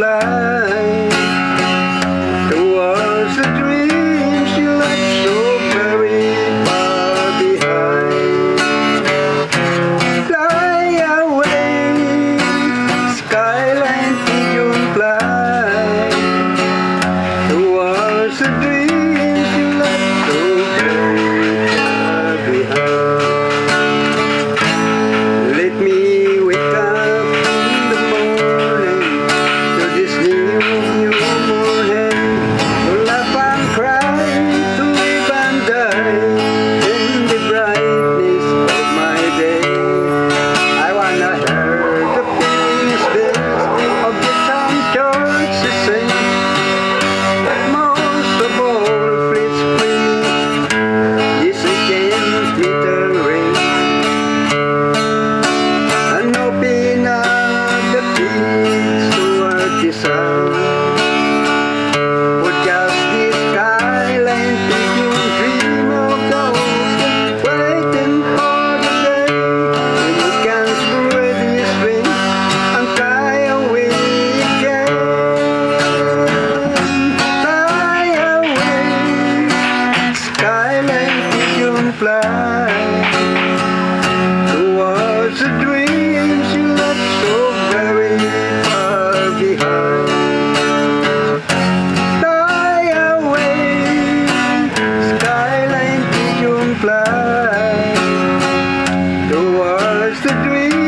fly towards the dreams you left so very far behind. Fly away, skyline pigeon fly towards the dreams you left so very far behind. Let me wake up in the morning to this new morning, to laugh and cry, to live and die in the brightness of my day. I wanna hear the peace bells of the town church sing, but most of all, please this against me the rain. And open up the keys toward the sun. For just this skyline pigeon dream of the ocean, waiting for the day when you can spread his wings and fly away again. Fly away, skyline pigeon fly towards the dreams you left so very far behind. Fly away, skyline pigeon fly towards the dreams